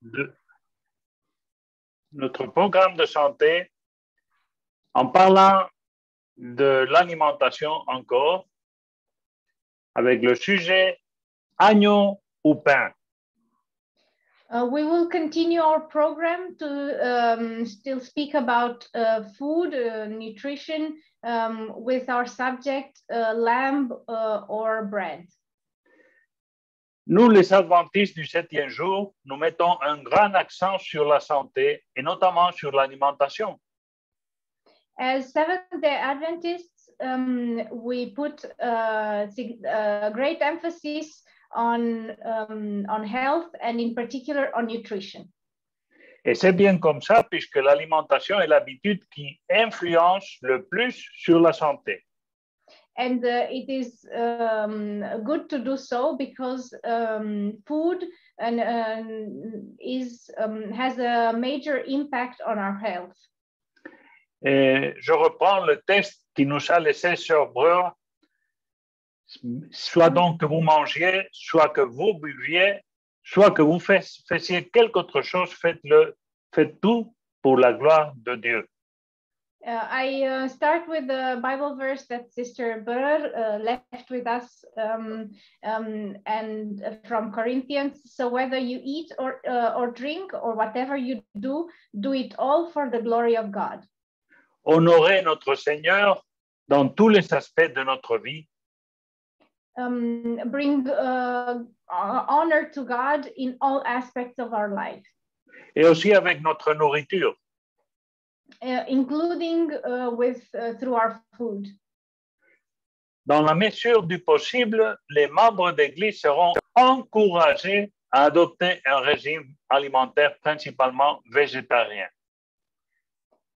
de notre programme de santé en parlant de l'alimentation encore avec le sujet agneau ou pain. We will continue our program to still speak about food, nutrition, with our subject lamb or bread. Nous, les adventistes du 7e jour, nous mettons un grand accent sur la santé et notamment sur l'alimentation. As Seventh-day Adventists, we put great emphasis on health and in particular on nutrition. Et c'est bien comme ça puisque l'alimentation est l'habitude qui influence le plus sur la santé. And it is good to do so because food has a major impact on our health. Et je reprends le texte qui nous a laissé sur Breur. Soit donc que vous mangiez, soit que vous buviez, soit que vous fassiez quelque autre chose, faites tout pour la gloire de Dieu. I start with the Bible verse that Sister Burr left with us and from Corinthians. So whether you eat or drink or whatever you do, do it all for the glory of God. Honorez notre Seigneur dans tous les aspects de notre vie. Bring honor to God in all aspects of our life. Et aussi avec notre nourriture. Including through our food. Dans la mesure du possible, les membres d'Église seront encouragés à adopter un régime alimentaire principalement végétarien.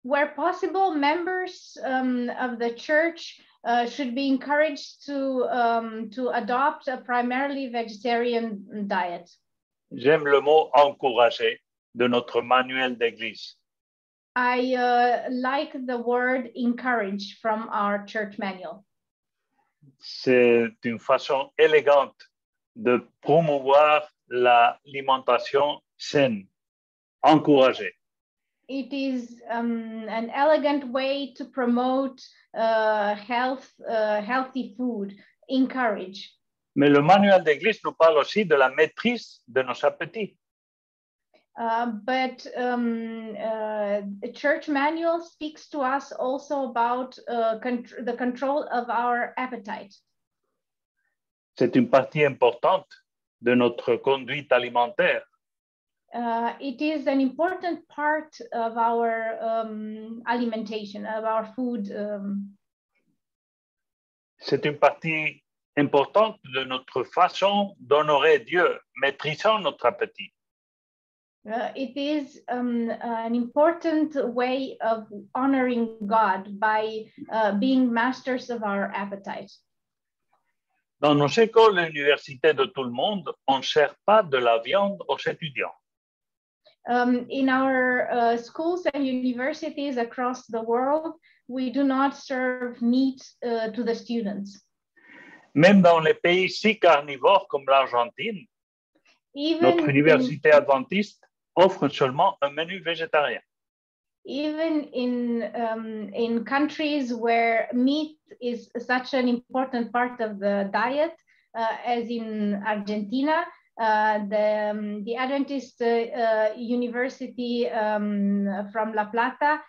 Where possible, members of the church should be encouraged to adopt a primarily vegetarian diet. J'aime le mot encourager de notre manuel d'Église. I like the word encourage from our church manual. C'est une façon élégante de promouvoir l'alimentation saine, encourager. It is an elegant way to promote healthy food, encourage. Mais le manuel d'Église nous parle aussi de la maîtrise de nos appétits. But the church manual speaks to us also about the control of our appetite. C'est une partie importante de notre conduite alimentaire. It is an important part of our alimentation, of our food. C'est une partie importante de notre façon d'honorer Dieu, maîtrisant notre appétit. It is an important way of honoring God by being masters of our appetite. Dans nos écoles et universités de tout le monde, on ne sert pas de la viande aux étudiants. In our schools and universities across the world, we do not serve meat to the students. Même dans les pays si carnivores comme l'Argentine, notre université adventiste offre seulement un menu végétarien. Even in countries where meat is such an important part of the diet, as in Argentina, the Adventist University from La Plata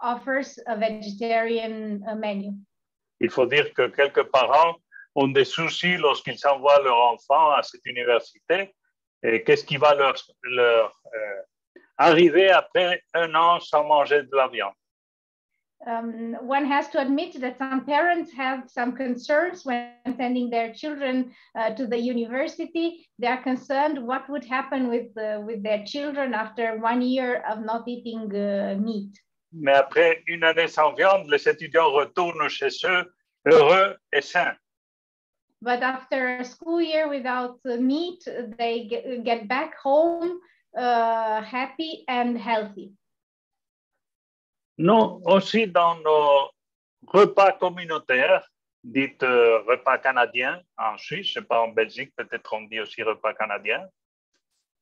offers a vegetarian menu. Il faut dire que quelques parents ont des soucis lorsqu'ils envoient leur enfant à cette université. Et qu'est-ce qui va leur arriver après un an sans manger de la viande? One has to admit that some parents have some concerns when sending their children to the university. They are concerned what would happen with their children after 1 year of not eating meat. Mais après une année sans viande, les étudiants retournent chez eux heureux et sains. But after a school year without meat, they get back home happy and healthy. Non, aussi dans nos repas communautaires, dites repas canadiens en Suisse, je sais pas en Belgique, peut-être on dit aussi repas canadien.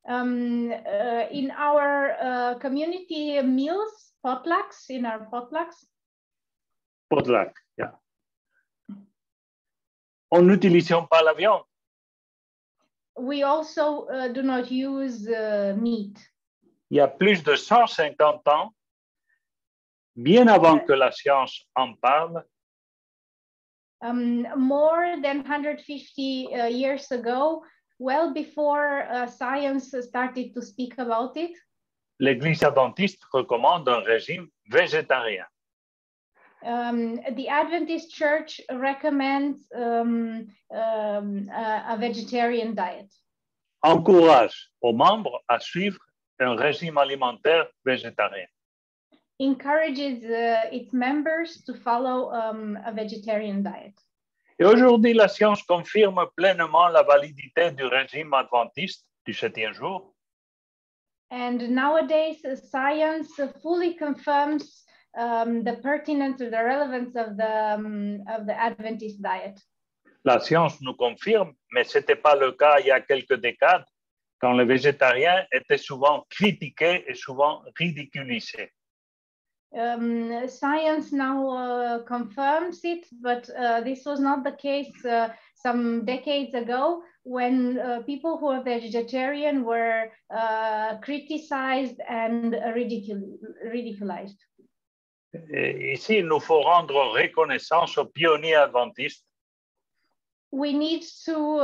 In our community meals, potlucks, in our potlucks. Potluck, yeah. On n'utilisait pas la viande. We also do not use meat. Il y a plus de 150 ans, bien avant que la science en parle, more than 150 years ago, well before science started to speak about it, l'Église adventiste recommande un régime végétarien. The Adventist Church recommends a vegetarian diet. Encourage aux membres à suivre un régime alimentaire végétarien. Encourages its members to follow a vegetarian diet. Et aujourd'hui, la science confirme pleinement la validité du régime adventiste du 7e jour. And nowadays, science fully confirms the pertinence or the relevance of the Adventist diet. La science nous confirme, mais ce n'était pas le cas il y a quelques décades, quand les végétariens étaient souvent critiqués et souvent ridiculisés. Science now confirms it, but this was not the case some decades ago when people who are vegetarian were criticized and ridiculized. Et ici, il nous faut rendre reconnaissance aux pionniers adventistes. We need to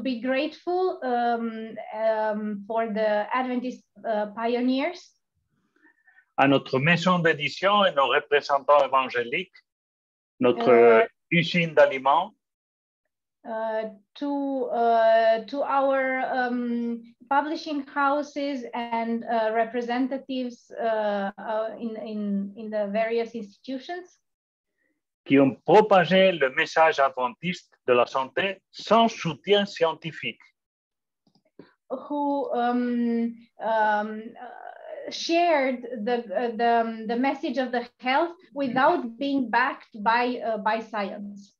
be grateful for the Adventist pioneers. À notre maison d'édition et nos représentants évangéliques, notre usine d'aliments, to our publishing houses and representatives in the various institutions qui ont propagé le message adventiste de la santé sans soutien scientifique. Who shared the message of the health without being backed by science.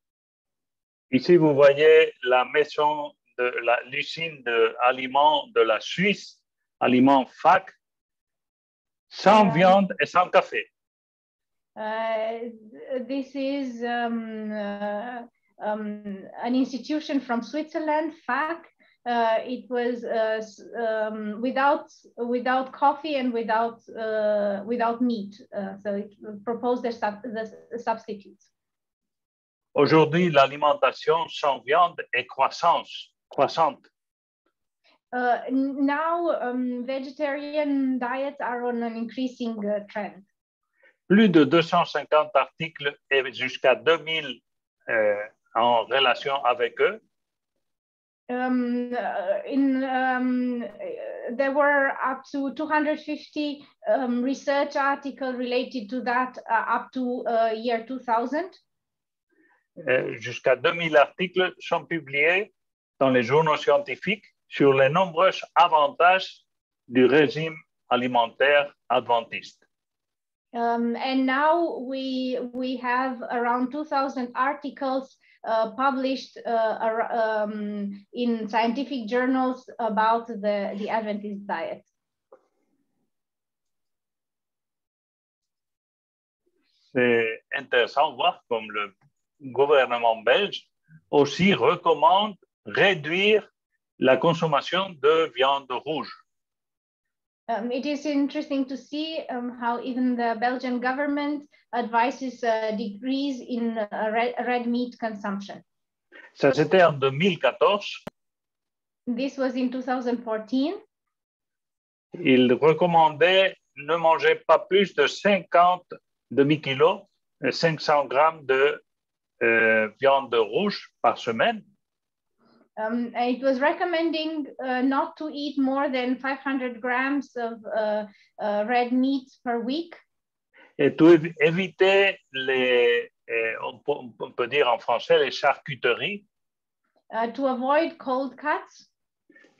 Ici, vous voyez la maison de l'usine d'aliments de la Suisse, Aliments FAC, sans viande et sans café. This is an institution from Switzerland, FAC. It was without coffee and without meat. So it proposed the substitutes. Aujourd'hui, l'alimentation sans viande est croissante. Now, vegetarian diets are on an increasing trend. Plus de 250 articles et jusqu'à 2000 en relation avec eux. There were up to 250 research articles related to that up to year 2000. Jusqu'à 2000 articles sont publiés dans les journaux scientifiques sur les nombreux avantages du régime alimentaire adventiste. And now we have around 2000 articles published in scientific journals about the Adventist diet. C'est intéressant de voir comme le gouvernement belge aussi recommande réduire la consommation de viande rouge. It is interesting to see how even the Belgian government advises a decrease in red meat consumption. Ça, c'était en 2014. This was in 2014. Il recommandait ne manger pas plus de 50 demi-kilos, 500 grammes de viande rouge par semaine. It was recommending not to eat more than 500 grams of red meat per week. Et pour éviter on peut dire en français, les charcuteries. To avoid cold cuts.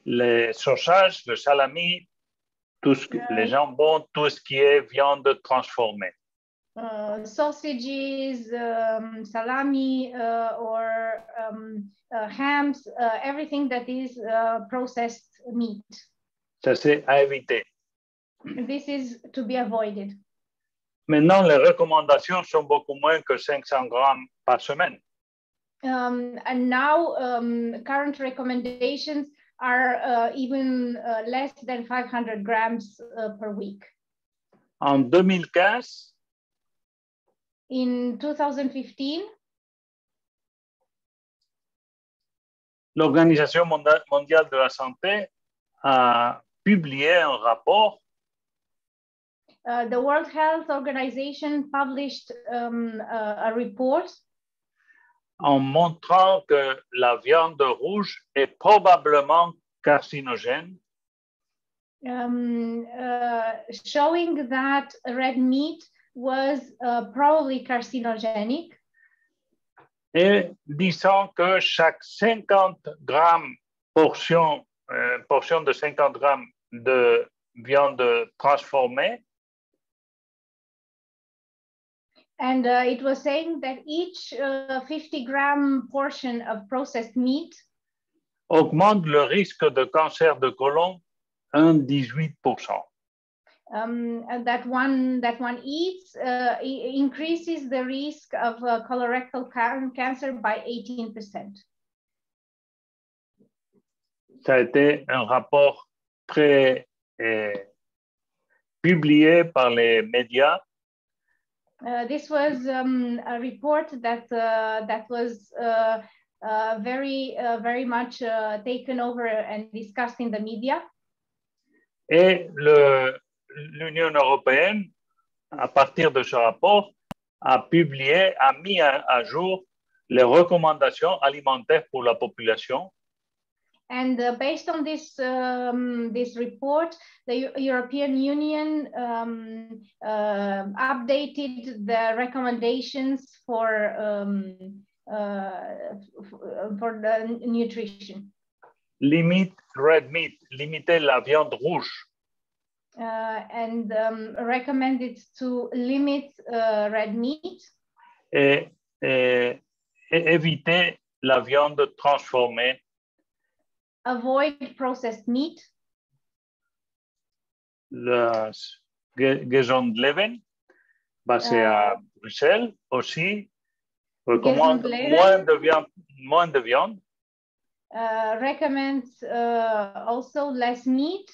Les sausages, le salami, les jambons, tout ce qui est viande transformée. sausages, salami, or hams, everything that is processed meat. Ça, c'est à éviter. This is to be avoided. Maintenant, les recommandations sont beaucoup moins que 500 grammes par semaine. And now current recommendations are even less than 500 grams per week. En 2015, in 2015, l'Organisation mondiale de la santé a publié un rapport the World Health Organization published a report en montrant que la viande rouge est probablement carcinogène. Showing that red meat was probably carcinogenic. Et disant que chaque 50 grammes portion de 50 grammes de viande transformée, and it was saying that each 50-gram portion of processed meat augmente le risque de cancer de côlon 18%. And that one eats increases the risk of colorectal cancer by 18%. Ça a été un rapport très publié par les médias. This was a report that was very much taken over and discussed in the media. Et l'Union européenne, à partir de ce rapport, a mis à jour les recommandations alimentaires pour la population. And based on this report, the European Union updated the recommendations for the nutrition. Limite red meat, limiter la viande rouge. And recommended to limit red meat. Et éviter la viande transformée. Avoid processed meat. La Gesundleben, basée à Bruxelles, aussi recommande moins de viande. Recommends also less meat.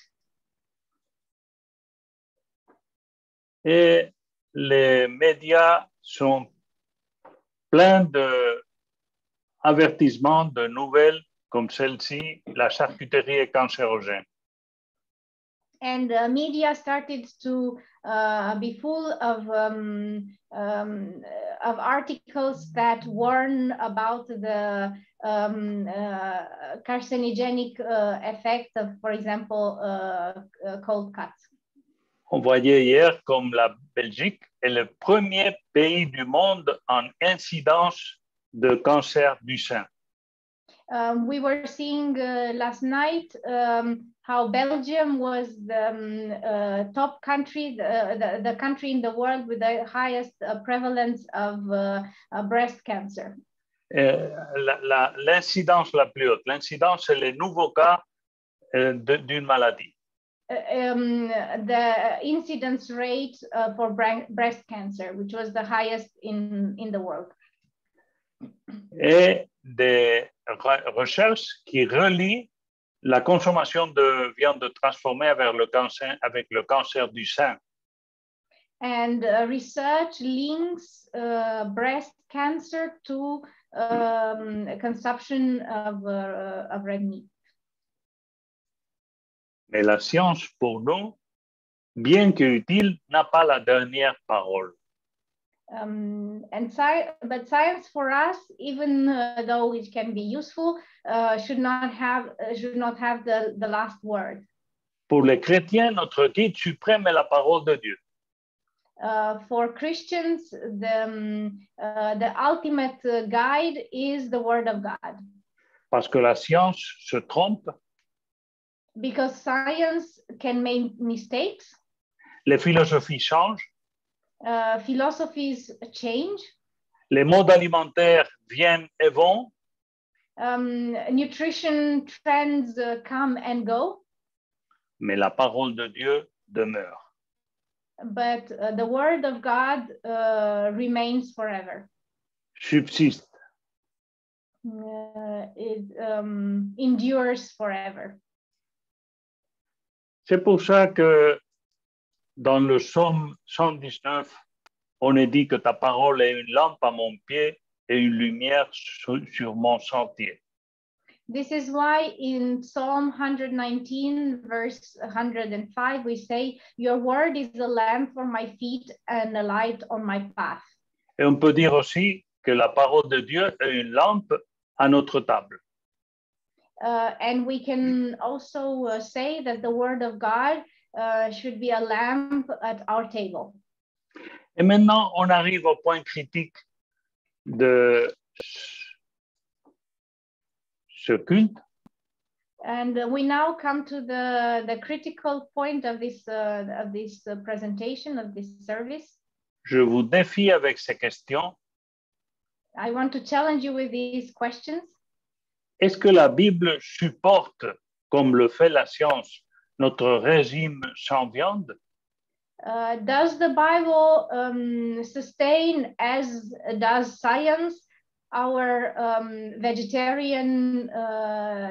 Et les médias sont pleins d'avertissements, de nouvelles comme celle-ci, la charcuterie est cancérogène. And media started to be full of articles that warn about the carcinogenic effect of, for example, cold cuts. On voyait hier comme la Belgique est le premier pays du monde en incidence de cancer du sein. We were seeing last night how Belgium was the top country, the country in the world with the highest prevalence of breast cancer. L'incidence la plus haute, l'incidence, c'est les nouveaux cas d'une maladie. The incidence rate for breast cancer, which was the highest in the world. Et des recherches qui relient la consommation de viande transformée avec le cancer du sein. And research links breast cancer to consumption of red meat. Mais la science, pour nous, bien qu'utile, n'a pas la dernière parole. But science for us, even though it can be useful, should not have the last word. Pour les chrétiens, notre guide suprême est la parole de Dieu. For Christians, the ultimate guide is the word of God. Parce que la science se trompe. Because science can make mistakes. Les philosophies changent. Philosophies change. Les modes alimentaires viennent et vont. Nutrition trends come and go. Mais la parole de Dieu demeure. But the word of God remains forever. Subsiste. It endures forever. C'est pour ça que dans le psaume 119, on est dit que ta parole est une lampe à mon pied et une lumière sur mon sentier. This is why in Psalm 119, verse 105, we say, your word is a lamp for my feet and a light on my path. Et on peut dire aussi que la parole de Dieu est une lampe à notre table. And we can also say that the word of God should be a lamp at our table. Et maintenant, on arrive au point critique de ce culte. And we now come to the critical point of this presentation, of this service. Je vous défie avec ces questions. I want to challenge you with these questions. Est-ce que la Bible supporte, comme le fait la science, notre régime sans viande? Does the Bible sustain, as does science, our vegetarian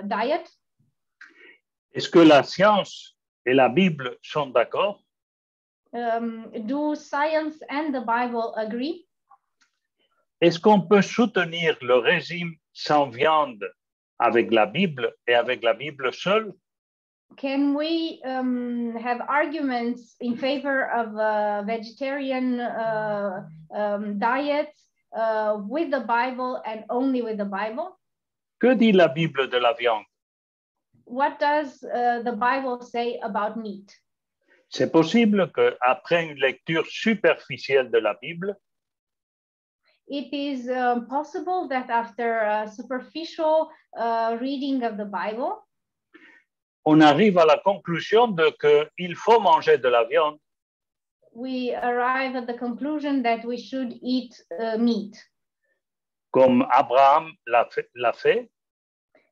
diet? Est-ce que la science et la Bible sont d'accord? Do science and the Bible agree? Est-ce qu'on peut soutenir le régime sans viande avec la Bible et avec la Bible seule? Can we have arguments in favor of a vegetarian diet with the Bible and only with the Bible? Que dit la Bible de la viande? What does the Bible say about meat? C'est possible qu'après une lecture superficielle de la Bible, it is possible that after a superficial reading of the Bible, on arrive à la conclusion qu'il faut manger de la viande. We arrive at the conclusion that we should eat meat. Comme Abraham l'a fait.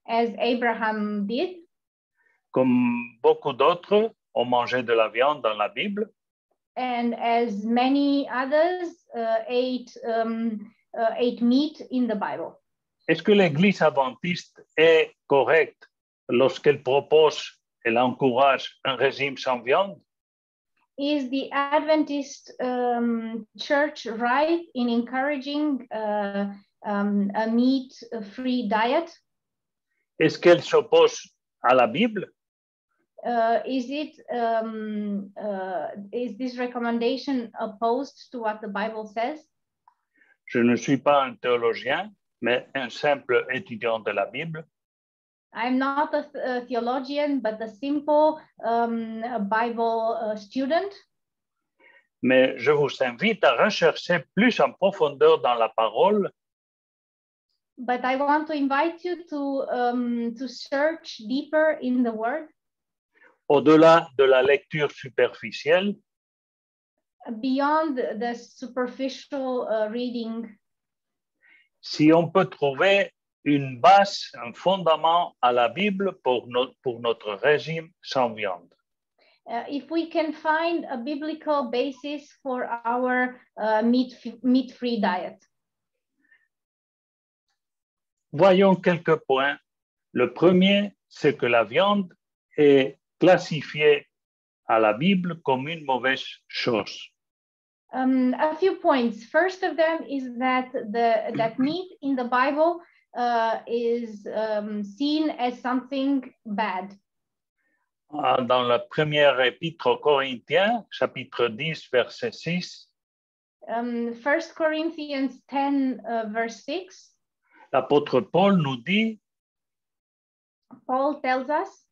As Abraham did. Comme beaucoup d'autres ont mangé de la viande dans la Bible. And as many others ate meat in the Bible. Est-ce que l'Église adventiste est correcte lorsqu'elle propose, elle encourage un régime sans viande? Is the Adventist Church right in encouraging a meat-free diet? Est-ce qu'elle s'oppose à la Bible? Is this recommendation opposed to what the Bible says? Je ne suis pas un théologien, mais un simple étudiant de la Bible. I'm not a theologian, but a simple Bible student. Mais je vous invite à rechercher plus en profondeur dans la parole. But I want to invite you to search deeper in the Word. Au-delà de la lecture superficielle. Beyond the superficial reading. Si on peut trouver une base, un fondament à la Bible pour notre régime sans viande. If we can find a biblical basis for our meat-free diet. Voyons quelques points. Le premier, c'est que la viande est classifiée à la Bible comme une mauvaise chose. A few points. First of them is that that meat in the Bible is seen as something bad. Dans le premier épître aux Corinthiens, chapitre 10, verset 6. 1 Corinthians 10, verse 6. L'apôtre Paul nous dit. Paul tells us.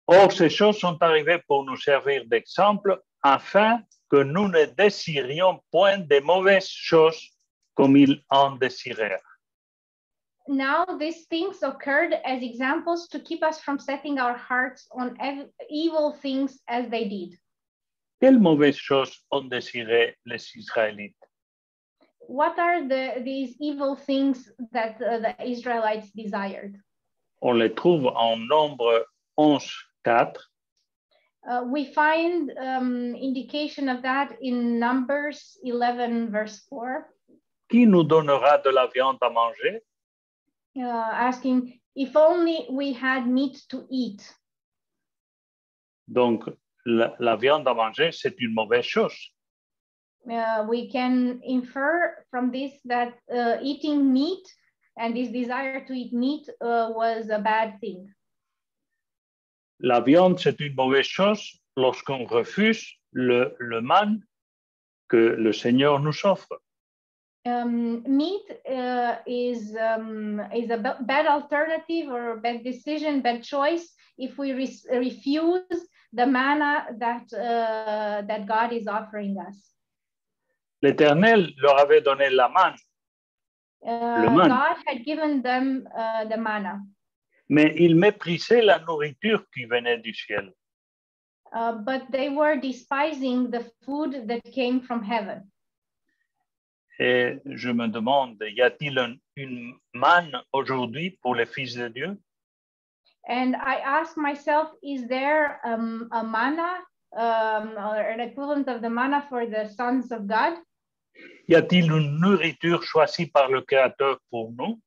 Or, ces choses sont arrivées pour nous servir d'exemple, afin que nous ne désirions point des mauvaises choses comme ils en désirèrent. Now these things occurred as examples to keep us from setting our hearts on evil things as they did. Quelles mauvaises choses ont désiré les Israélites? What are these evil things that the Israelites desired? On les trouve en Nombre 11:4. We find indication of that in Numbers 11, verse 4. Qui nous donnera de la viande à manger? Asking, if only we had meat to eat. Donc, la viande à manger, c'est une mauvaise chose. We can infer from this that eating meat and this desire to eat meat was a bad thing. La viande, c'est une mauvaise chose lorsqu'on refuse le manne que le Seigneur nous offre. Meat is a bad alternative or a bad decision, bad choice if we refuse the manna that God is offering us. L'Éternel leur avait donné la manne. God had given them the manna. Mais ils méprisaient la nourriture qui venait du ciel. But they were despising the food that came from heaven. Et je me demande, y a-t-il une manne aujourd'hui pour les fils de Dieu? And I ask myself, is there a manna or an equivalent of the manna for the sons of God? Y a-t-il une nourriture choisie par le Créateur pour nous?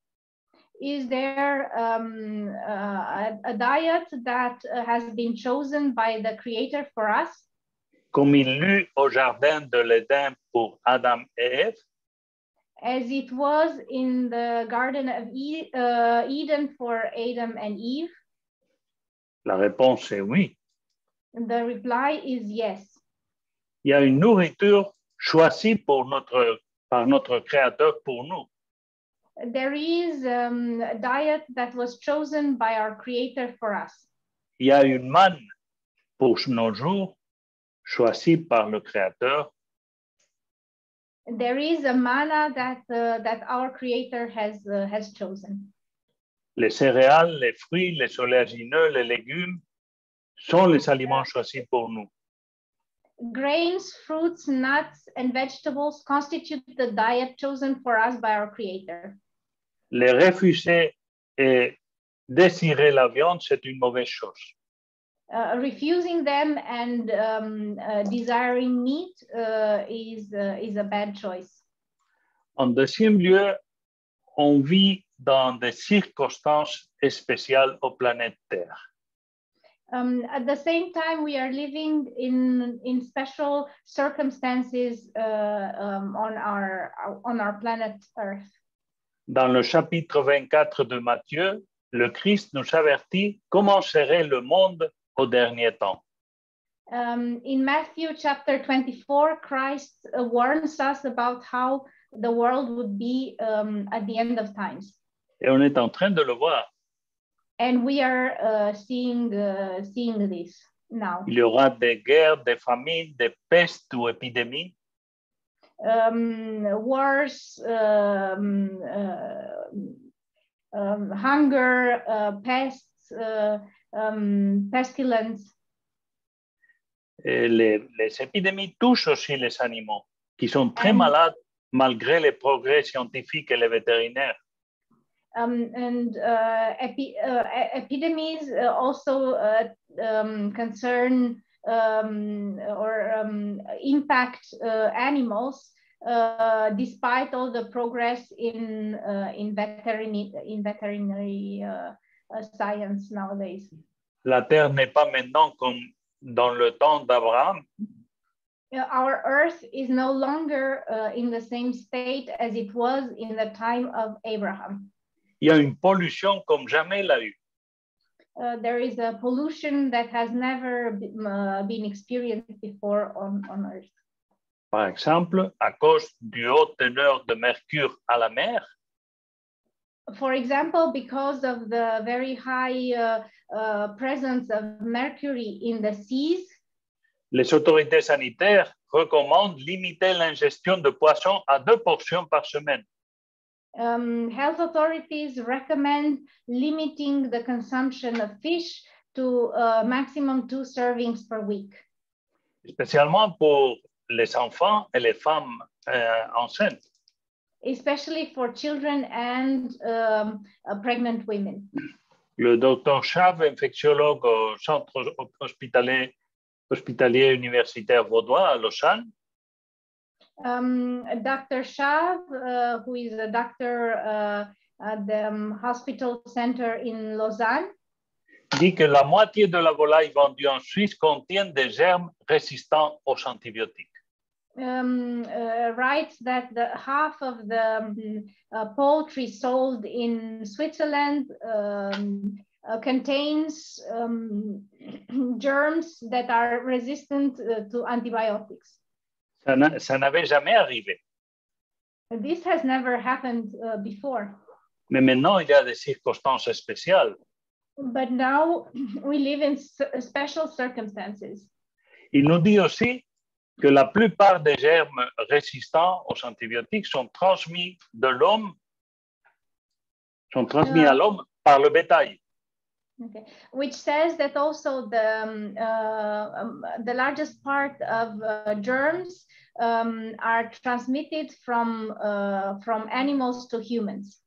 Is there a diet that has been chosen by the Creator for us? Comme il l'eut au jardin de l'Éden pour Adam et Ève? As it was in the Garden of Eden for Adam and Eve? La réponse est oui. The reply is yes. Il y a une nourriture choisie par notre Créateur pour nous. There is a diet that was chosen by our Creator for us. Il y a une manne pour nos jours choisie par le Créateur. There is a manna that our Creator has chosen. Les céréales, les fruits, les oléagineux, les légumes sont les aliments choisis pour nous. Grains, fruits, nuts, and vegetables constitute the diet chosen for us by our Creator. Les refuser et désirer la viande, c'est une mauvaise chose. Refusing them and desiring meat is a bad choice. En deuxième lieu, on vit dans des circonstances spéciales aux planètes Terre. At the same time, we are living in special circumstances on our planet Earth. Dans le chapitre 24 de Matthieu, le Christ nous avertit comment serait le monde au dernier temps. In Matthew chapter 24, Christ warns us about how the world would be at the end of times. Et on est en train de le voir. And we are seeing this now. Il y aura des guerres, des famines, des pestes ou épidémies. Wars, hunger, pests, pestilence. Et les épidémies touchent aussi les animaux, qui sont très malades malgré les progrès scientifiques et les vétérinaires. Epidemics also concern or impact animals, despite all the progress in veterinary science nowadays. La terre n'est pas maintenant comme dans le temps d'Abraham. Our earth is no longer in the same state as it was in the time of Abraham. Il y a une pollution comme jamais il a eu. There is a pollution that has never been experienced before on Earth. Par exemple, à cause du haut teneur de mercure à la mer. For example, because of the very high presence of mercury in the seas. Les autorités sanitaires recommandent limiter l'ingestion de poissons à 2 portions par semaine. Health authorities recommend limiting the consumption of fish to maximum 2 servings per week. spécialement pour les enfants et les femmes enceintes. Especially for children and pregnant women. Le docteur Chaves, infectiologue au centre hospitalier universitaire vaudois à Lausanne, Dr. Shav, who is a doctor at the hospital center in Lausanne, dit que la moitié de la volaille vendue en Suisse contient des germes résistants aux antibiotiques. Writes that half of the poultry sold in Switzerland contains germs that are resistant to antibiotics. Ça n'avait jamais arrivé. This has never happened before. Mais maintenant, il y a des circonstances spéciales. But now we live in special circumstances. Il nous dit aussi que la plupart des germes résistants aux antibiotiques sont transmis à l'homme par le bétail. Okay. Which says that also the largest part of germs are transmitted from animals to humans.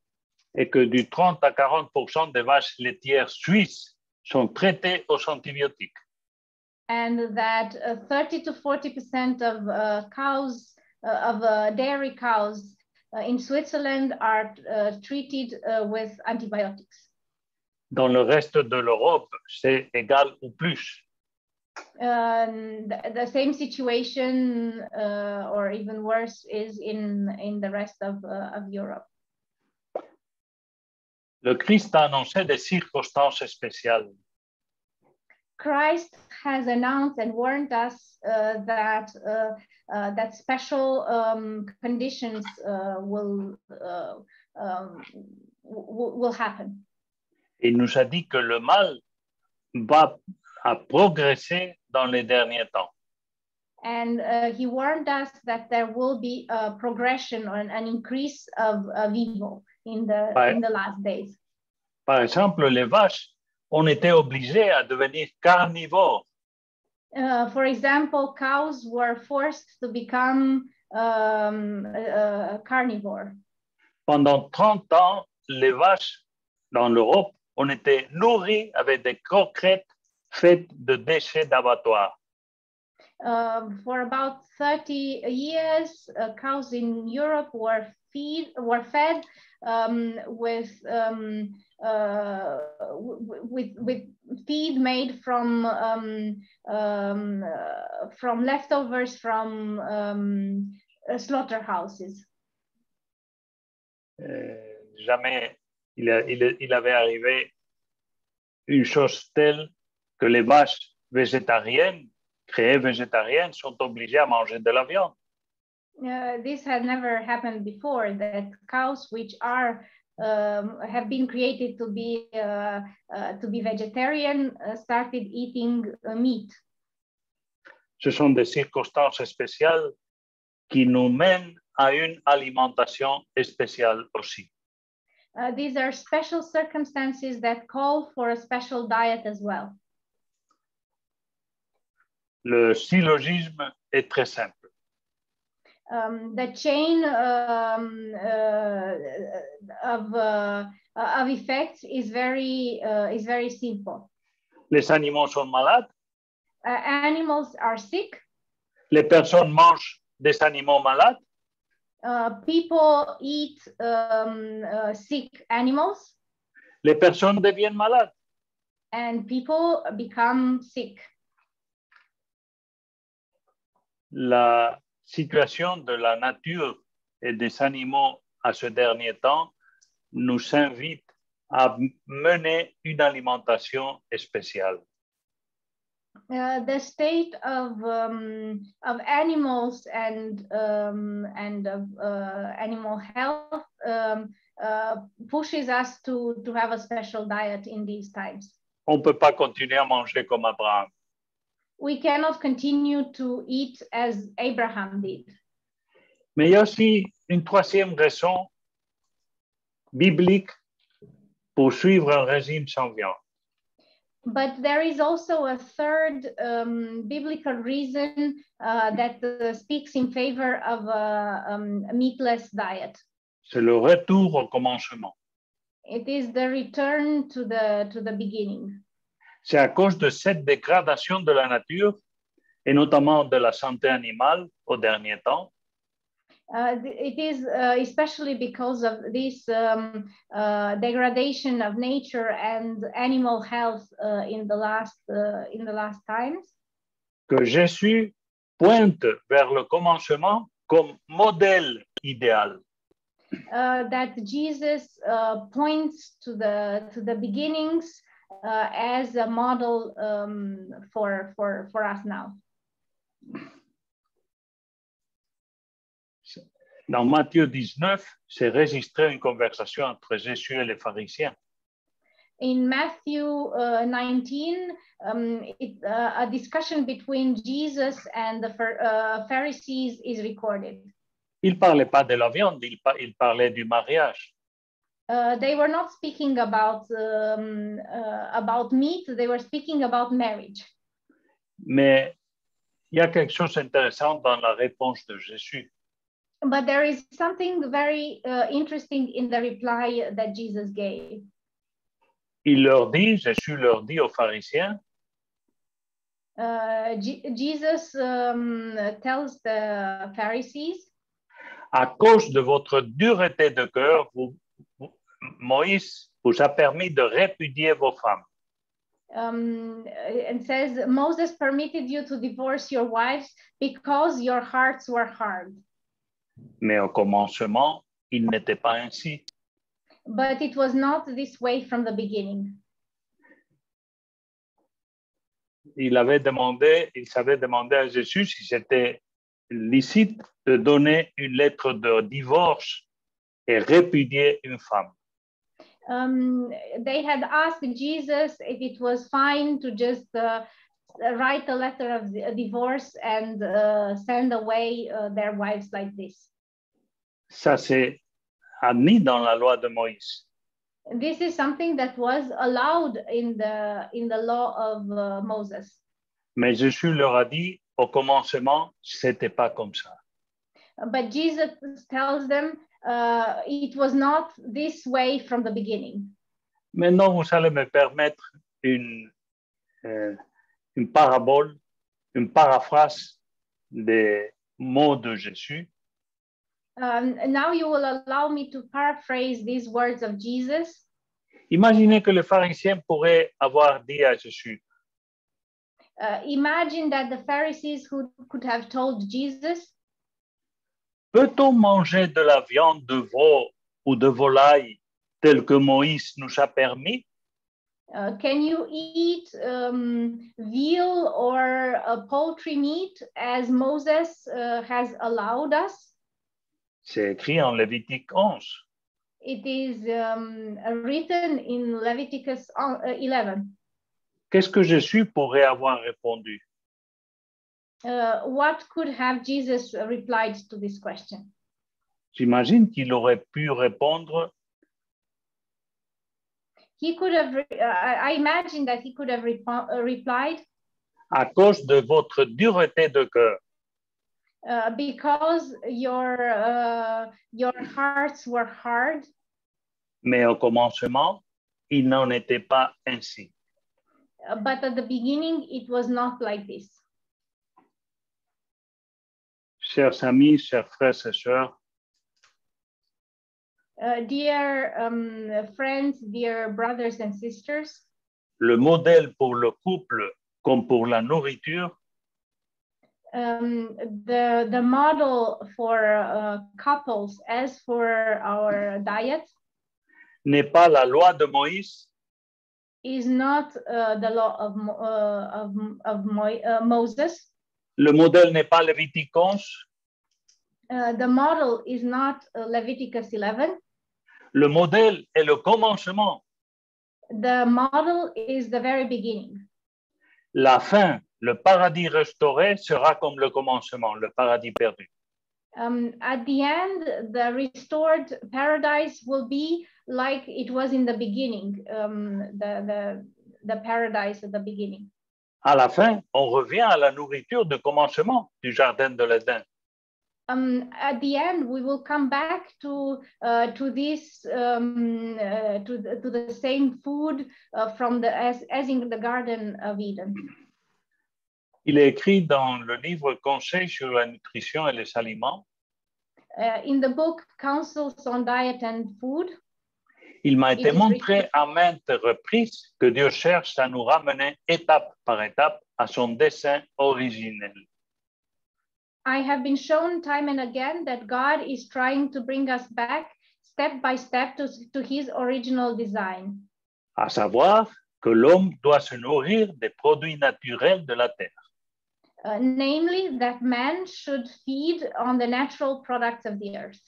Et que du 30 à 40% des vaches laitières suisses sont traitées aux antibiotiques. And that 30 to 40% of cows, of dairy cows in Switzerland are treated with antibiotics. Dans le reste de l'Europe, c'est égal ou plus. The same situation, or even worse, is in the rest of Europe. Le Christ a annoncé des circonstances spéciales. Christ has announced and warned us that special conditions will happen. Il nous a dit que le mal va progresser dans les derniers temps. And he warned us that there will be a progression or an increase of evil in the last days. Par exemple, les vaches ont été obligées à devenir carnivores. For example, cows were forced to become carnivore. Pendant 30 ans, les vaches dans l'Europe ont été nourries avec des croquettes faites de déchets d'abattoirs. For about 30 years, cows in Europe were fed with feed made from leftovers from slaughterhouses. Jamais il avait arrivé une chose telle que les vaches végétariennes, créées végétariennes, sont obligées à manger de la viande. This had never happened before, that cows which are have been created to be vegetarian started eating meat. Ce sont des circonstances spéciales qui nous mènent à une alimentation spéciale aussi. These are special circumstances that call for a special diet as well. Le syllogisme est très simple. The chain of effects is very simple. Les animaux sont malades. Animals are sick. Les personnes mangent des animaux malades. People eat sick animals. Les personnes deviennent malades. And people become sick. La situation de la nature et des animaux à ce dernier temps nous invite à mener une alimentation spéciale. The state of animals and of animal health pushes us to have a special diet in these times. On ne peut pas continuer à manger comme Abraham. We cannot continue to eat as Abraham did. Mais il y a aussi une troisième raison biblique pour suivre un régime sans viande. But there is also a third biblical reason that speaks in favor of a meatless diet. C'est le retour au commencement. It is the return to the beginning. C'est à cause de cette dégradation de la nature et notamment de la santé animale au dernier temps. It is especially because of this degradation of nature and animal health in the last times. Que Jésus pointe vers le commencement comme modèle idéal. That Jesus points to the beginnings as a model for us now. Dans Matthieu 19, c'est enregistré une conversation entre Jésus et les pharisiens. In Matthew 19, a discussion between Jesus and the Pharisees is recorded. Il ne parlait pas de la viande, il parlait du mariage. They were not speaking about meat, they were speaking about marriage. Mais il y a quelque chose d'intéressant dans la réponse de Jésus. But there is something very interesting in the reply that Jesus gave. Jésus leur dit aux pharisiens, Jesus tells the Pharisees, à cause de votre dureté de cœur, Moïse vous a permis de répudier vos femmes. And says, Moses permitted you to divorce your wives because your hearts were hard. Mais au commencement, il n'était pas ainsi. But it was not this way from the beginning. Il savait demander à Jésus si c'était licite de donner une lettre de divorce et répudier une femme. They had asked Jesus if it was fine to just write a letter of divorce and send away their wives like this. Ça, c'est admis dans la loi de Moïse. This is something that was allowed in the law of Moses. Mais Jésus leur a dit, au commencement, c'était pas comme ça. But Jesus tells them it was not this way from the beginning. Maintenant, vous allez me permettre une parabole, une paraphrase des mots de Jésus. Now you will allow me to paraphrase these words of Jesus. Imaginez que les pharisiens pourraient avoir dit à Jésus, imagine that the Pharisees could have told Jesus, peut-on manger de la viande de veau ou de volaille telle que Moïse nous a permis? Can you eat veal or poultry meat as Moses has allowed us? C'est écrit en Lévitique 11. It is written in Leviticus 11. Qu'est-ce que Jésus pourrait avoir répondu? What could have Jesus replied to this question? J'imagine qu'il aurait pu répondre, He could have, I imagine that he could have replied, à cause de votre dureté de cœur. Because your hearts were hard. Mais au commencement, il n'en était pas ainsi. But at the beginning, it was not like this. Chers amis, chers frères et sœurs, dear friends, dear brothers and sisters, le modèle pour le couple comme pour la nourriture, the model for couples as for our diet n'est pas la loi de Moïse, is not the law of Moses. le modèle n'est pas Lévitique 11, the model is not Leviticus 11. le modèle est le commencement. The model is the very beginning. La fin, le paradis restauré sera comme le commencement, le paradis perdu. At the end, the restored paradise will be like it was in the beginning. the paradise at the beginning. À la fin, on revient à la nourriture de commencement du jardin de l'Éden. At the end, we will come back to this to the same food from the as in the Garden of Eden. Il est écrit dans le livre Conseils sur la nutrition et les aliments. In the book Counsels on Diet and Food, il m'a été montré à maintes reprises que Dieu cherche à nous ramener étape par étape à son dessein originel. I have been shown time and again that God is trying to bring us back step by step to his original design. À savoir que l'homme doit se nourrir des produits naturels de la terre. Namely, that man should feed on the natural products of the earth.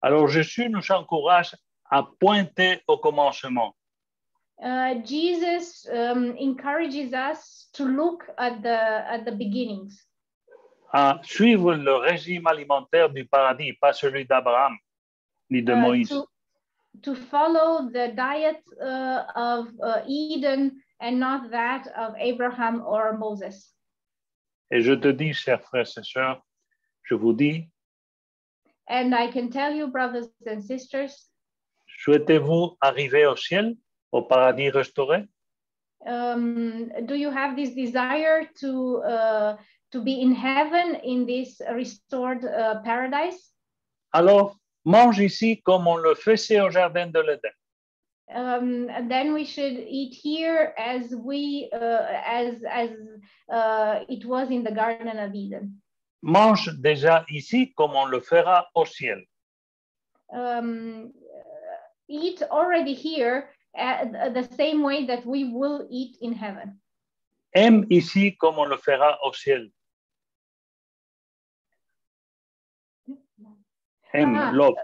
Alors Jésus nous encourage à pointer au commencement. Jesus encourages us to look at the beginnings. À suivre le régime alimentaire du paradis, pas celui d'Abraham ni de Moïse. To follow the diet of Eden and not that of Abraham or Moses. Et je te dis, chers frères et sœurs, je vous dis, and I can tell you, brothers and sisters, souhaitez-vous arriver au ciel, au paradis restauré? Do you have this desire to be in heaven in this restored paradise? Alors, mange ici comme on le faisait au jardin de l'Éden. Then we should eat here as it was in the Garden of Eden. Mange déjà ici comme on le fera au ciel. Eat already here the same way that we will eat in heaven. Aime ici comme on le fera au ciel. Aime, love.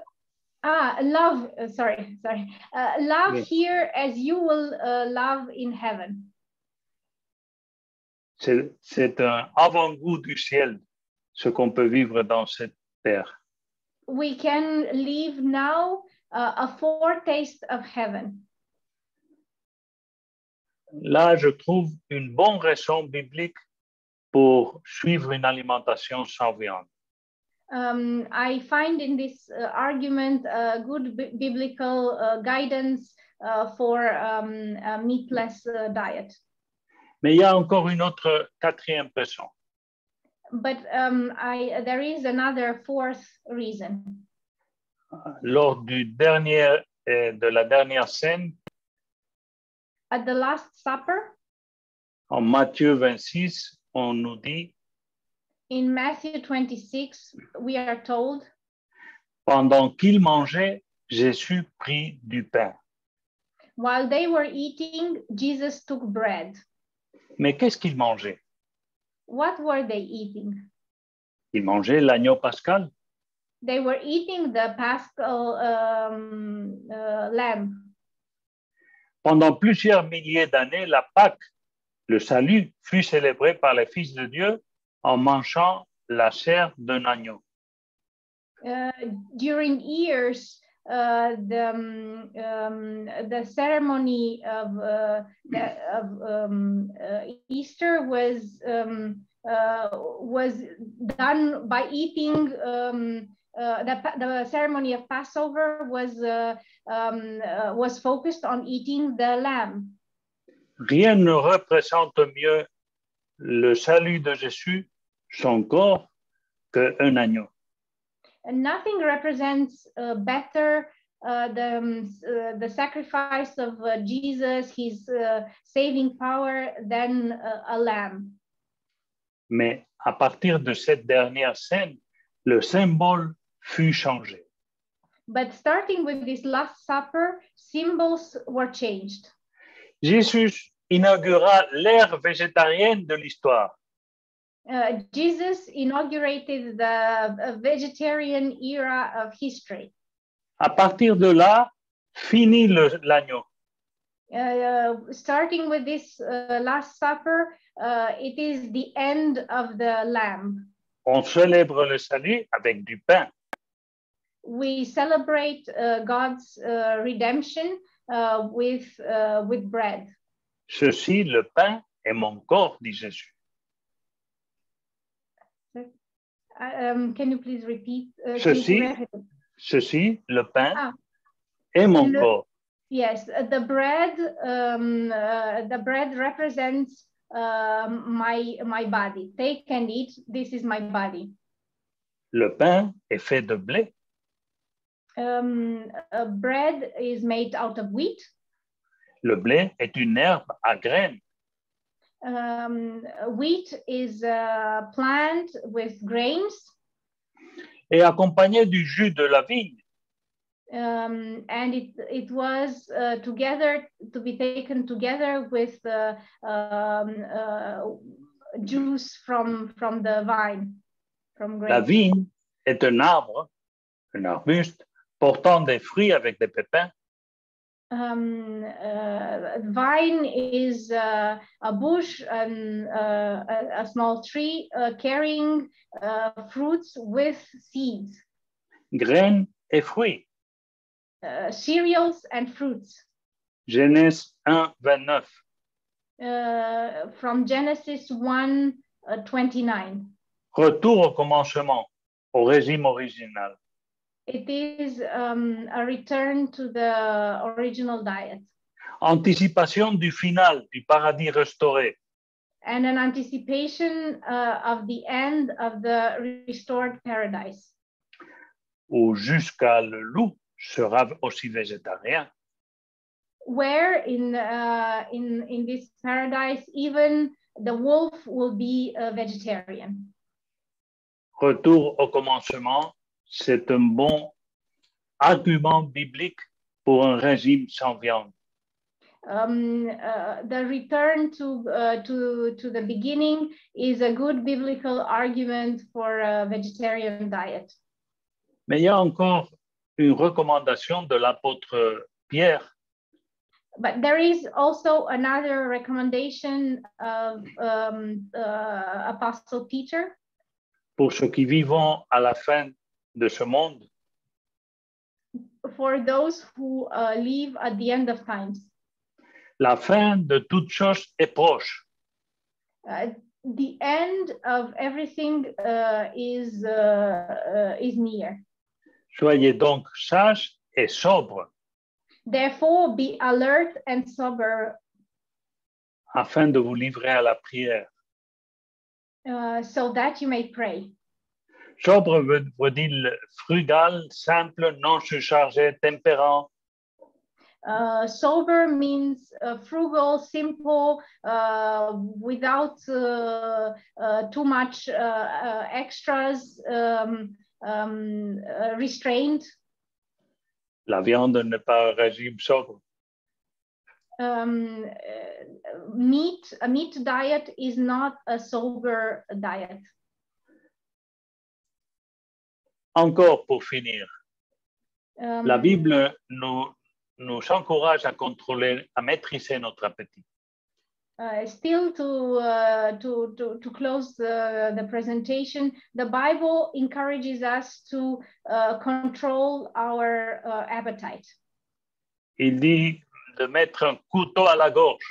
Love, sorry. Love Yes. here as you will love in heaven. C'est un avant-goût du ciel, ce qu'on peut vivre dans cette terre. We can live now a foretaste of heaven. Là, je trouve une bonne raison biblique pour suivre une alimentation sans viande. I find in this argument good biblical guidance for a meatless diet. Mais il y a encore une autre quatrième raison. But there is another fourth reason. Lors de la dernière scène, At the Last Supper, en Matthieu 26, on nous dit, in Matthew 26, we are told, pendant qu'ils mangeaient, Jésus prit du pain. while they were eating, Jesus took bread. Mais qu'est-ce qu'ils mangeaient? What were they eating? Ils mangeaient l'agneau pascal. They were eating the paschal lamb. Pendant plusieurs milliers d'années, la Pâque, le salut, fut célébré par les fils de Dieu en mangeant la chair d'un agneau. During years, the ceremony of Easter was done by eating. The ceremony of Passover was focused on eating the lamb. Rien ne représente mieux le salut de Jésus, son corps, qu'un agneau. And nothing represents better the sacrifice of Jesus, his saving power, than a lamb. Mais à partir de cette dernière scène, le symbole fut changé. But starting with this Last Supper, symbols were changed. Jésus inaugura l'ère végétarienne de l'histoire. Jesus inaugurated the vegetarian era of history. À partir de là, fini l'agneau. Starting with this Last Supper, it is the end of the lamb. On célèbre le salut avec du pain. We celebrate God's redemption with bread. Ceci, le pain, est mon corps, dit Jésus. Can you please repeat? Ceci, le pain, est mon corps. Yes, the bread represents my body. Take and eat. This is my body. Le pain est fait de blé. Bread is made out of wheat. Le blé est une herbe à graines. Wheat is a plant with grains. Et accompagné du jus de la vigne. And it was together to be taken together with the juice from the vine, from grapes. La vigne est un arbre, un arbuste, portant des fruits avec des pépins. Vine is a bush and a small tree carrying fruits with seeds. Graines et fruits. Cereals and fruits. Genèse 1:29. From Genesis 1:29. Retour au commencement, au régime original. It is a return to the original diet. Anticipation du final, du paradis restauré. And an anticipation of the end of the restored paradise. Où jusqu'à le loup sera aussi végétarien. Where in this paradise, even the wolf will be a vegetarian. Retour au commencement, c'est un bon argument biblique pour un régime sans viande. The return to the beginning is a good biblical argument for a vegetarian diet. Mais il y a encore une recommandation de l'apôtre Pierre. But there is also another recommendation of Apostle Peter. Pour ceux qui vivent à la fin de ce monde. For those who live at the end of times. La fin de toute chose est proche. The end of everything is near. Soyez donc sages et sobres. Therefore, be alert and sober. Afin de vous livrer à la prière. So that you may pray. Sobre veut dire frugal, simple, non surchargé, tempérant. Sober means frugal, simple, without too much extras, restrained. La viande n'est pas un régime sobre. A meat diet is not a sober diet. Encore pour finir, la Bible nous encourage à contrôler, à maîtriser notre appétit. Still to close the presentation, the Bible encourages us to control our appetite. Il dit de mettre un couteau à la gorge.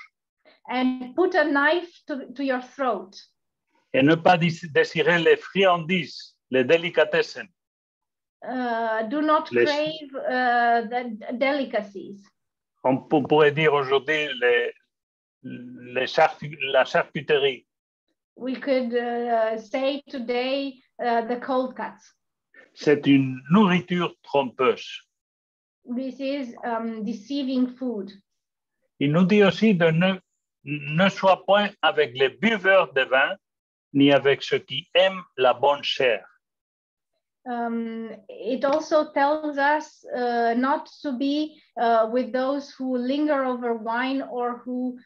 And put a knife to your throat. Et ne pas désirer les friandises, les délicatessen. Do not crave the delicacies. On pourrait dire aujourd'hui la charcuterie. We could say today the cold cuts. C'est une nourriture trompeuse. This is deceiving food. Il nous dit aussi de ne sois point avec les buveurs de vin, ni avec ceux qui aiment la bonne chair. It also tells us not to be with those who linger over wine or who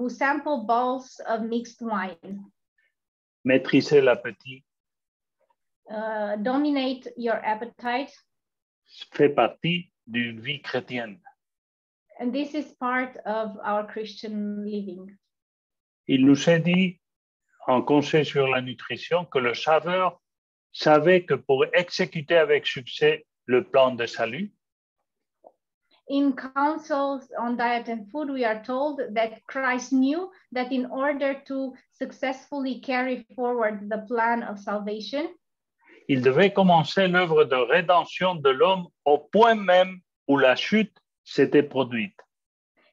sample bowls of mixed wine. Maîtriser l'appétit. Dominate your appetite. Fait partie d'une vie chrétienne. And this is part of our Christian living. Il nous est dit en conseil sur la nutrition que le Sauveur savait que pour exécuter avec succès le plan de salut, In Counsels on Diet and Food, we are told that Christ knew that in order to successfully carry forward the plan of salvation, il devait commencer l'œuvre de rédemption de l'homme au point même où la chute s'était produite.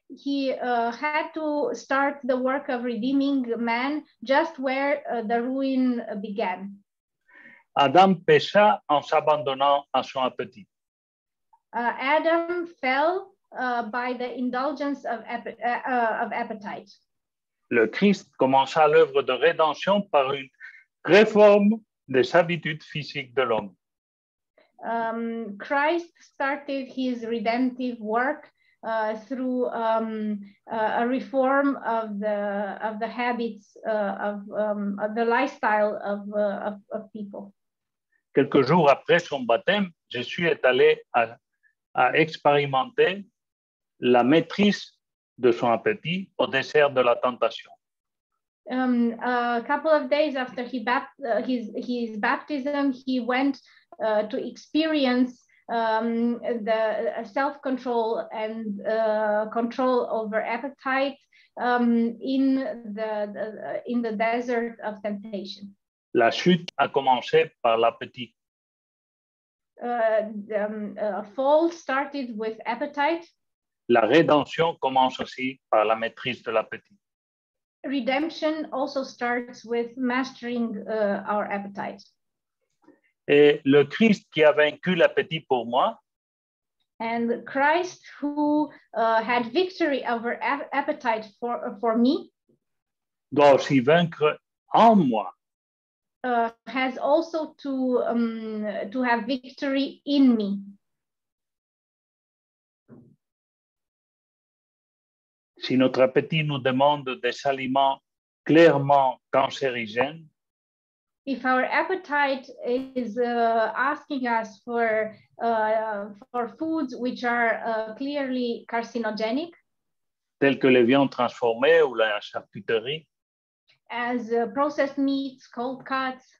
he had to start the work of redeeming man just where the ruin began. Adam pécha en s'abandonnant à son appétit. Adam fell by the indulgence of appetite. Le Christ commença l'œuvre de rédemption par une réforme des habitudes physiques de l'homme. Christ started his redemptive work through a reform of the habits of the lifestyle of people. Quelques jours après son baptême, Jésus est allé à expérimenter la maîtrise de son appétit au dessert de la tentation. A couple of days after his baptism, he went to experience the self-control and control over appetite in the desert of temptation. La chute a commencé par l'appétit. Fall started with appetite. La rédemption commence aussi par la maîtrise de l'appétit. Redemption also starts with mastering our appetite. Et le Christ qui a vaincu l'appétit pour moi, and Christ who had victory over appetite for me, doit aussi vaincre en moi. Has also to have victory in me. Si notre appétit nous demande des aliments clairement cancérigènes, if our appetite is asking us for foods which are clearly carcinogenic, tels que les viandes transformées ou la charcuterie, as processed meats, cold cuts,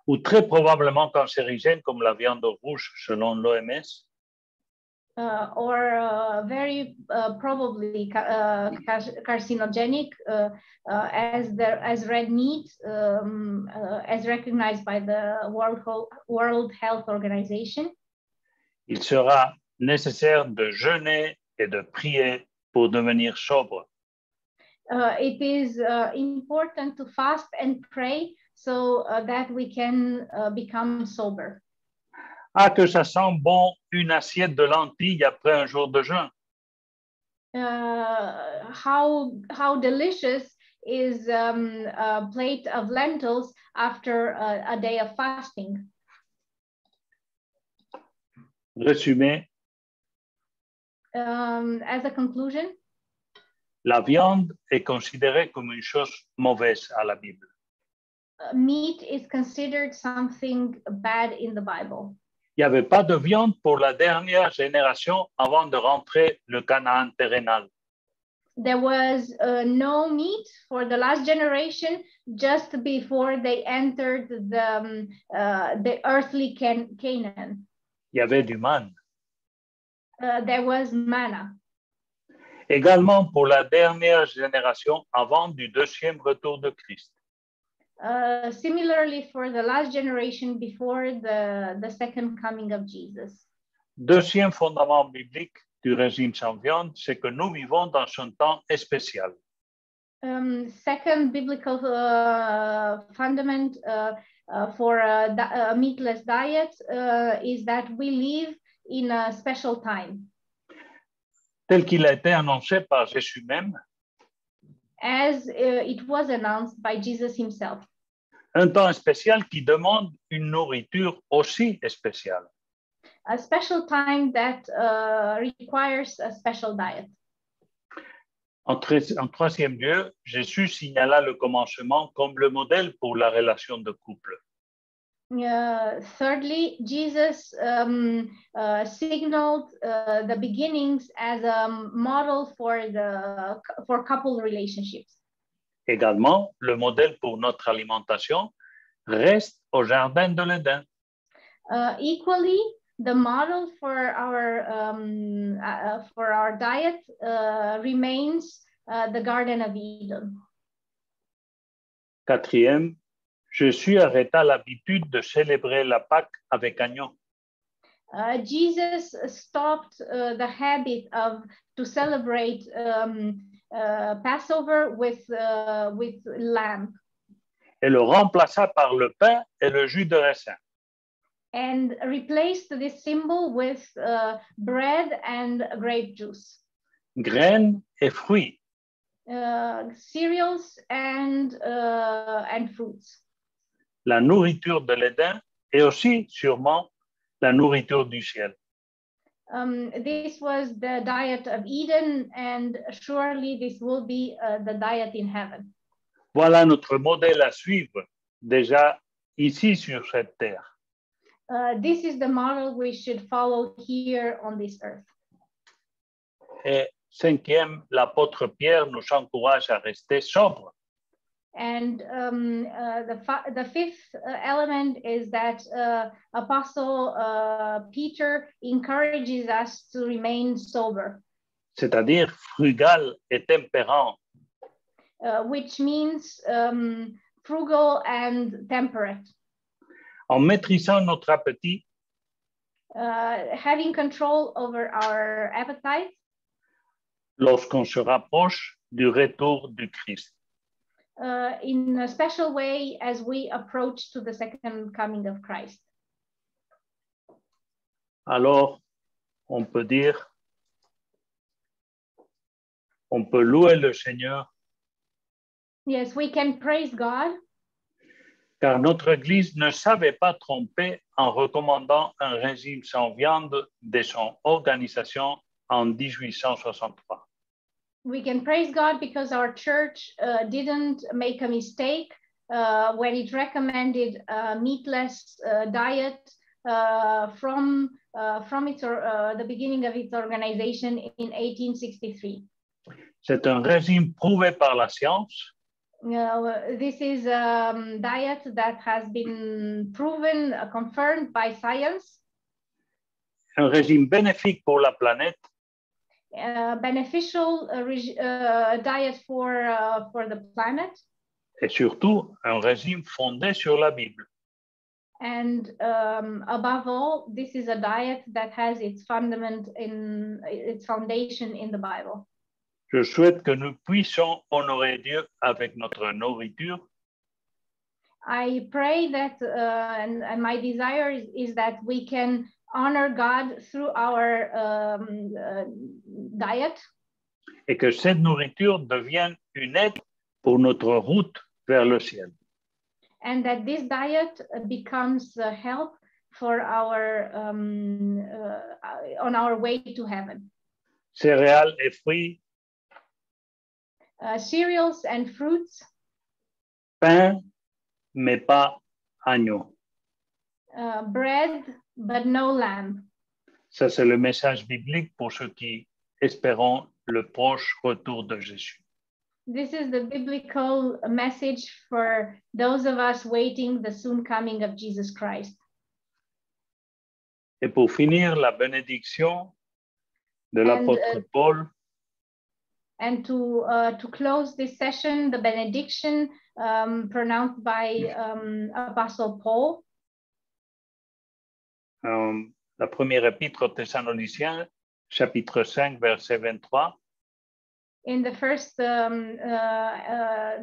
ou très probablement cancérigènes comme la viande rouge selon l'OMS, or very probably carcinogenic as red meat, as recognized by the World Health Organization. Il sera nécessaire de jeûner et de prier pour devenir sobre. It is important to fast and pray so that we can become sober. Ah, que ça sent bon une assiette de lentilles après un jour de jeûne. How delicious is a plate of lentils after a day of fasting. Résumé. As a conclusion, la viande est considérée comme une chose mauvaise à la Bible. Meat is considered something bad in the Bible. Il n'y avait pas de viande pour la dernière génération avant de rentrer le Canaan terrénal. There was no meat for the last generation just before they entered the earthly Canaan. Il y avait du manne. There was manna. Également pour la dernière génération avant du deuxième retour de Christ. Similarly for the last generation before the second coming of Jesus. Deuxième fondement biblique du régime sans viande, c'est que nous vivons dans un temps spécial. Second biblical fundament for a meatless diet is that we live in a special time. Tel qu'il a été annoncé par Jésus même. As it was announced by Jesus himself. Un temps spécial qui demande une nourriture aussi spéciale. A special time that requires a special diet. En troisième lieu, Jésus signala le commencement comme le modèle pour la relation de couple. Thirdly, Jesus signaled the beginnings as a model for couple relationships. Également, le modèle pour notre alimentation reste au jardin de l'Éden. Equally, The model for our diet remains the Garden of Eden. Quatrième, Jésus arrêta l'habitude de célébrer la Pâque avec agneau. Jesus stopped the habit to celebrate Passover with lamb. Et le remplaça par le pain et le jus de raisin. And replaced this symbol with bread and grape juice. Graines et fruits. Cereals and fruits. La nourriture de l'Éden et aussi sûrement la nourriture du ciel. This was the diet of Eden, and surely this will be the diet in heaven. Voilà notre modèle à suivre déjà ici sur cette terre. This is the model we should follow here on this earth. Et cinquième, l'apôtre Pierre nous encourage à rester sobre. And the fifth element is that Apostle Peter encourages us to remain sober. C'est-à-dire frugal et tempérant. Which means frugal and temperate. En maîtrisant notre appétit, having control over our appetite, lorsqu'on se rapproche du retour du Christ. In a special way as we approach to the second coming of Christ. Alors, on peut louer le Seigneur. Yes, we can praise God. Car notre Église ne savait pas tromper en recommandant un régime sans viande de son organisation en 1863. We can praise God because our church didn't make a mistake when it recommended a meatless diet from the beginning of its organization in 1863. C'est un régime prouvé par la science. This is a diet that has been proven, confirmed by science. Un régime bénéfique pour la planète. Beneficial diet for the planet. Et surtout, un régime fondé sur la Bible. And above all, this is a diet that has its foundation in the Bible. Je souhaite que nous puissions honorer Dieu avec notre nourriture. I pray that, and my desire is that we can honor God through our diet. Et que cette nourriture devienne une aide pour notre route vers le ciel. And that this diet becomes help for our on our way to heaven. Céréales et fruits. Cereals and fruits. Pain, mais pas agneau. Bread, but no lamb. Ça, c'est le message biblique pour ceux qui espérons le proche retour de Jésus. This is the biblical message for those of us waiting the soon coming of Jesus Christ. Et pour finir, la bénédiction de l'apôtre Paul. And to close this session, the benediction pronounced by Apostle Paul. La première épître aux Thessaloniciens, chapitre 5, verset 23. In the first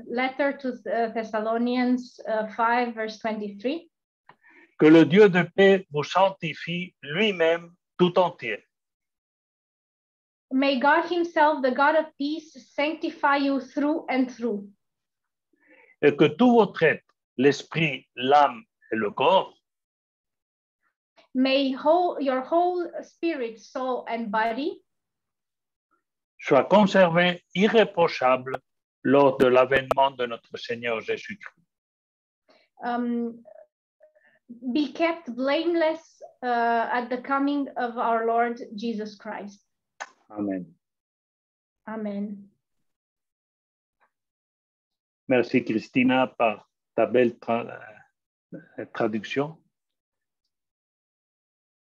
letter to Thessalonians 5, verse 23. Que le Dieu de paix vous sanctifie lui-même tout entier. May God himself, the God of peace, sanctify you through and through. Et que tout votre être, l'esprit, l'âme et le corps, may your whole spirit, soul, and body soit conservé irréprochable lors de l'avènement de notre Seigneur Jésus-Christ. Be kept blameless at the coming of our Lord Jesus Christ. Amen. Amen. Merci Christina par ta belle traduction.